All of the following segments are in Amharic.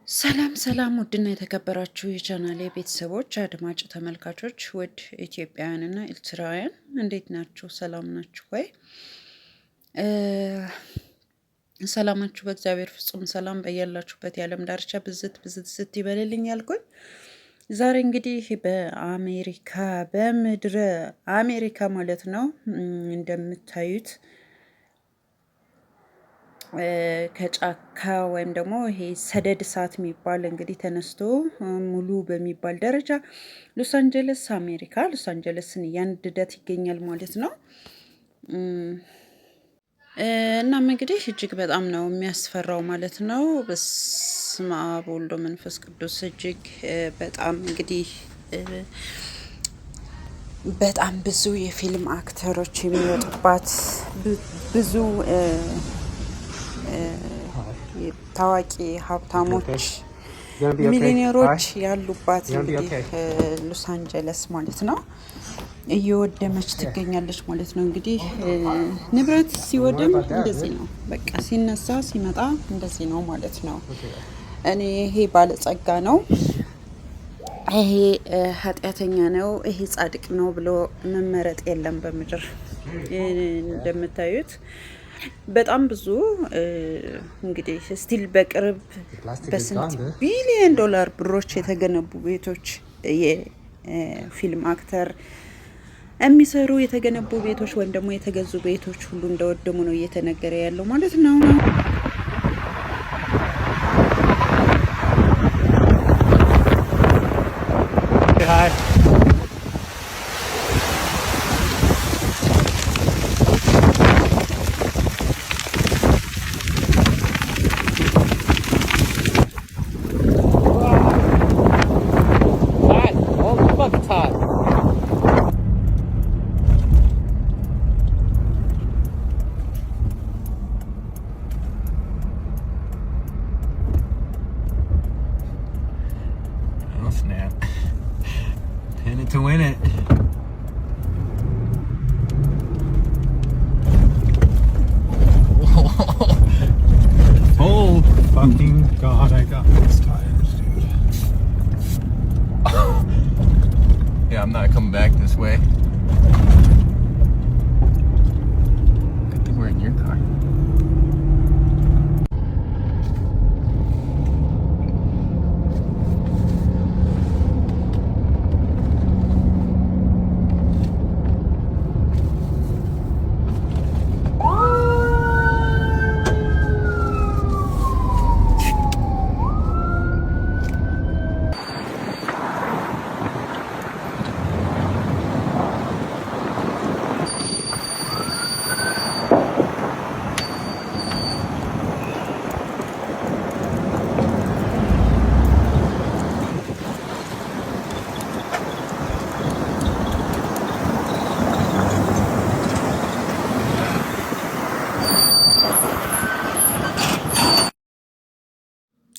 ሰላም ውድና የተከበራችሁ የቻናሌ ቤተሰቦች አድማጭ ተመልካቾች ውድ ኢትዮጵያውያንና ኤርትራውያን እንዴት ናችሁ? ሰላም ናችሁ ወይ? ሰላማችሁ በእግዚአብሔር ፍጹም ሰላም በያላችሁበት የዓለም ዳርቻ ብዝት ይበልልኝ ያልኩኝ። ዛሬ እንግዲህ በአሜሪካ በምድረ አሜሪካ ማለት ነው እንደምታዩት ከጫካ ወይም ደግሞ ይሄ ሰደድ እሳት የሚባል እንግዲህ ተነስቶ ሙሉ በሚባል ደረጃ ሎስ አንጀለስ አሜሪካ ሎስ አንጀለስን እያነደዳት ይገኛል ማለት ነው። እናም እንግዲህ እጅግ በጣም ነው የሚያስፈራው ማለት ነው። በስመ አብ ወወልድ ወመንፈስ ቅዱስ እጅግ በጣም እንግዲህ በጣም ብዙ የፊልም አክተሮች የሚወጡባት ብዙ ታዋቂ ሀብታሞች ሚሊዮነሮች ያሉባት እንግዲህ ሎስ አንጀለስ ማለት ነው እየወደመች ትገኛለች ማለት ነው። እንግዲህ ንብረት ሲወድም እንደዚህ ነው፣ በቃ ሲነሳ ሲመጣ እንደዚህ ነው ማለት ነው። እኔ ይሄ ባለጸጋ ነው፣ ይሄ ኃጢአተኛ ነው፣ ይሄ ጻድቅ ነው ብሎ መመረጥ የለም በምድር እንደምታዩት በጣም ብዙ እንግዲህ ስቲል በቅርብ በስንት ቢሊዮን ዶላር ብሮች የተገነቡ ቤቶች የፊልም አክተር የሚሰሩ የተገነቡ ቤቶች ወይም ደግሞ የተገዙ ቤቶች ሁሉ እንደወደሙ ነው እየተነገረ ያለው ማለት ነው። Snap. In it to win it. Oh, fucking God, I got these tires, dude. Yeah, I'm not coming back this way. Good thing we're in your car.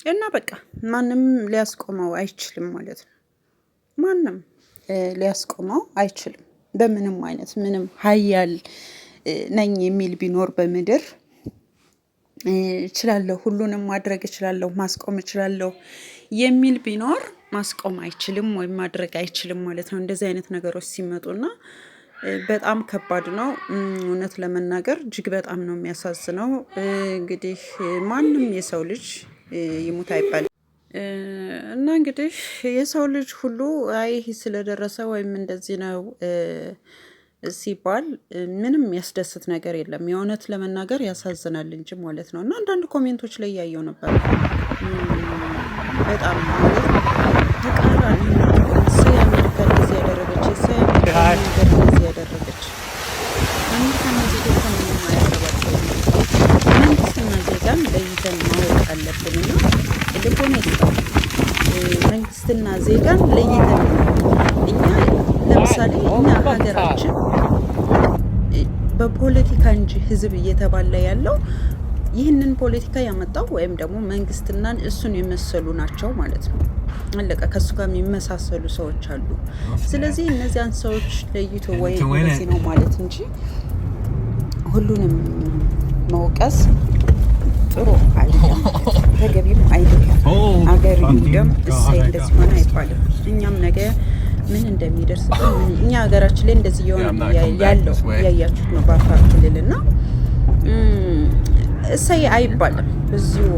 እና በቃ ማንም ሊያስቆመው አይችልም ማለት ነው። ማንም ሊያስቆመው አይችልም በምንም አይነት። ምንም ሀያል ነኝ የሚል ቢኖር በምድር እችላለሁ፣ ሁሉንም ማድረግ እችላለሁ፣ ማስቆም እችላለሁ የሚል ቢኖር ማስቆም አይችልም ወይም ማድረግ አይችልም ማለት ነው። እንደዚህ አይነት ነገሮች ሲመጡና በጣም ከባድ ነው። እውነት ለመናገር እጅግ በጣም ነው የሚያሳዝነው። እንግዲህ ማንም የሰው ልጅ ይሙት አይባልም እና እንግዲህ የሰው ልጅ ሁሉ አይ ስለደረሰ ወይም እንደዚህ ነው ሲባል ምንም የሚያስደስት ነገር የለም። የእውነት ለመናገር ያሳዝናል እንጂ ማለት ነው። እና አንዳንድ ኮሜንቶች ላይ ያየው ነበር በጣም ማለት ተቃራኒ አሜሪካ እንደዚህ ያደረገች አሜሪካ እንደዚህ ያደረገች አሜሪካና ዜጎቿ ምንም አያገባቸውም። መንግስትና ዜጋን ለይተን ማወቅ አለብንና ልቦና ይስጣል። መንግስትና ዜጋን ለይተን እኛ ለምሳሌ እኛ ሀገራችን በፖለቲካ እንጂ ህዝብ እየተባለ ያለው ይህንን ፖለቲካ ያመጣው ወይም ደግሞ መንግስትና እሱን የመሰሉ ናቸው ማለት ነው። አለቀ። ከሱ ጋር የሚመሳሰሉ ሰዎች አሉ። ስለዚህ እነዚያን ሰዎች ለይቶ ወይ እንደዚህ ነው ማለት እንጂ ሁሉንም መውቀስ ጥሩ አይደለም፣ ተገቢም አይደለም። እንዲያውም እሰይ እንደዚህ ሆነ አይባልም። እኛም ነገ ምን እንደሚደርስብን እኛ ሀገራችን ላይ እንደዚህ የሆነ ያለው እያያችሁት ነው በአፋር ክልል እና እሰይ አይባልም። በዚሁ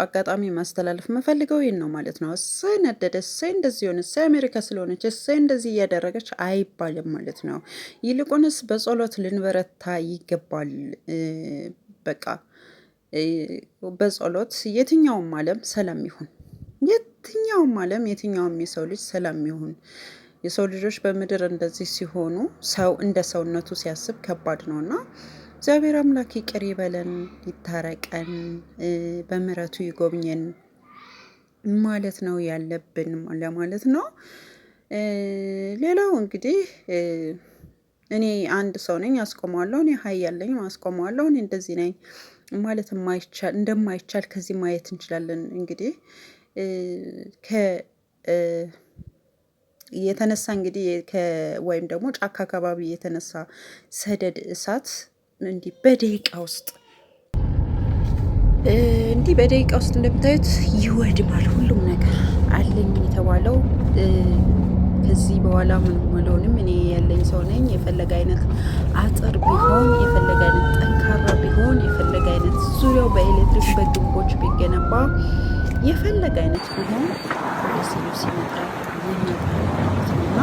አጋጣሚ ማስተላለፍ የምፈልገው ይህን ነው ማለት ነው። እሰይ ነደደ፣ እሰይ እንደዚህ ሆነ፣ እሰይ አሜሪካ ስለሆነች፣ እሰይ እንደዚህ እያደረገች አይባልም ማለት ነው። ይልቁንስ በጸሎት ልንበረታ ይገባል። በቃ በጸሎት የትኛውም ዓለም ሰላም ይሁን፣ የትኛውም የሰው ልጅ ሰላም ይሁን። የሰው ልጆች በምድር እንደዚህ ሲሆኑ ሰው እንደ ሰውነቱ ሲያስብ ከባድ ነውና እግዚአብሔር አምላክ ይቅር ይበለን፣ ይታረቀን፣ በምሕረቱ ይጎብኘን ማለት ነው ያለብን ለማለት ነው። ሌላው እንግዲህ እኔ አንድ ሰው ነኝ አስቆመዋለሁ፣ እኔ ሀያለኝ አስቆመዋለሁ፣ እኔ እንደዚህ ነኝ ማለት እንደማይቻል ከዚህ ማየት እንችላለን። እንግዲህ የተነሳ እንግዲህ ወይም ደግሞ ጫካ አካባቢ የተነሳ ሰደድ እሳት እንዲህ በደቂቃ ውስጥ እንደምታዩት ይወድማል ሁሉም ነገር። አለኝ የተባለው ከዚህ በኋላ ምንም አልሆንም። እኔ ያለኝ ሰው ነኝ። የፈለገ አይነት አጥር ቢሆን፣ የፈለገ አይነት ጠንካራ ቢሆን፣ የፈለገ አይነት ዙሪያው በኤሌክትሪክ በግንቦች ቢገነባ፣ የፈለገ አይነት ቢሆን ወደ ሲመጣ ይመጣልና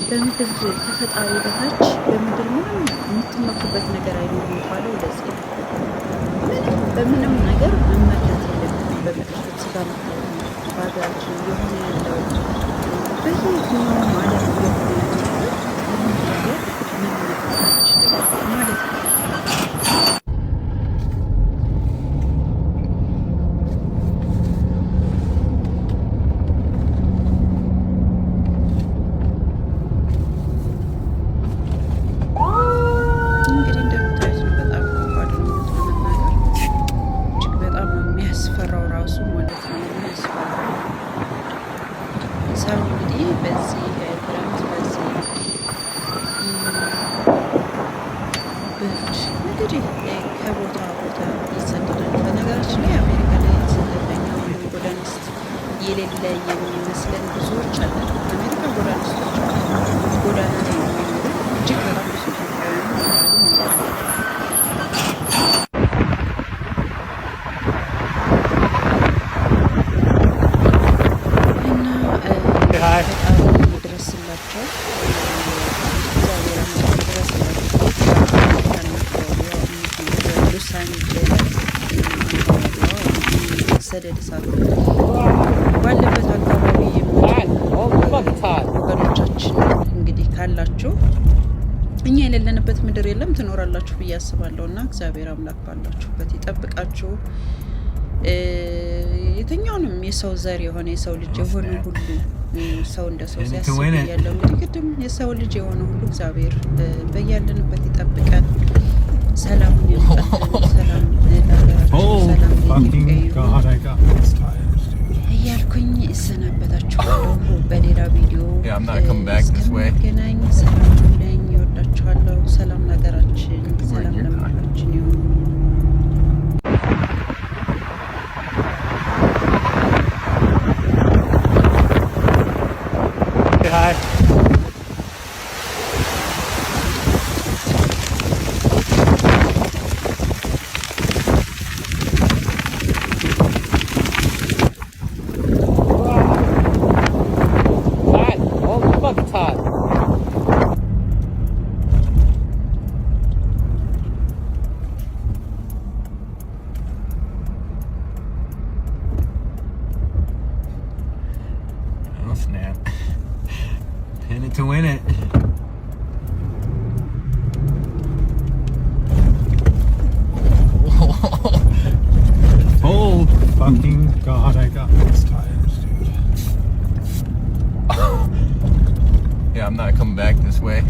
በምድር ከፈጣሪ በታች በምድር ምንም የምትመኩበት ነገር አይኖርም የሚባለው ለዚህ ነው። በምንም ነገር መመካት የለብንም። በምድር ስጋ በሀገራችን እየሆነ ያለው በየትኛውም ዓለም እየሆነ ያለው ምንም ነገር መመካት አንችልም ማለት ነው። ሰው እንግዲህ በዚህ ክረምት በዚህ ብርድ እንግዲህ ከቦታ ቦታ ይሰደዳል። በነገራችን ላይ አሜሪካ ላይ ስደተኛ ወይም ጎዳኒስት የሌለ የሚመስለን ብዙዎች አለን። አሜሪካ ጎዳኒስቶች ጎዳና ላይ የሚኖሩ እጅግ በጣም ብዙ ኢትዮጵያውያን ይኖራሉ ማለት ነው። ድረስላቸው ሎስ አንጀለስ ሰደድ እሳት ባለበት አካባቢ ወገኖቻችን እንግዲህ ካላችሁ እኛ የሌለንበት ምድር የለም ትኖራላችሁ ብዬ አስባለሁ እና እግዚአብሔር አምላክ ባላችሁበት ይጠብቃችሁ። የትኛውንም የሰው ዘር የሆነ የሰው ልጅ የሆነ ሁሉ ሰው እንደ ሰው ሲያስብ ያለው እንግዲህ ቅድም የሰው ልጅ የሆነ ሁሉ እግዚአብሔር በያለንበት ይጠብቀን፣ ሰላሙን ያምጣልን፣ ሰላም ለሀገራችን፣ ሰላም እያልኩኝ እሰናበታችኋለሁ። በሌላ ቪዲዮ እስከምንገናኝ ሰላም ነኝ። ይወዳችኋለሁ። ሰላም ለሀገራችን፣ ሰላም ለምድራችን ይሁን። Hi. Hot. Oh, fuck, it's hot. Oh, snap. In it to win it. Oh, fucking God, I got these tires, dude. Yeah, I'm not coming back this way.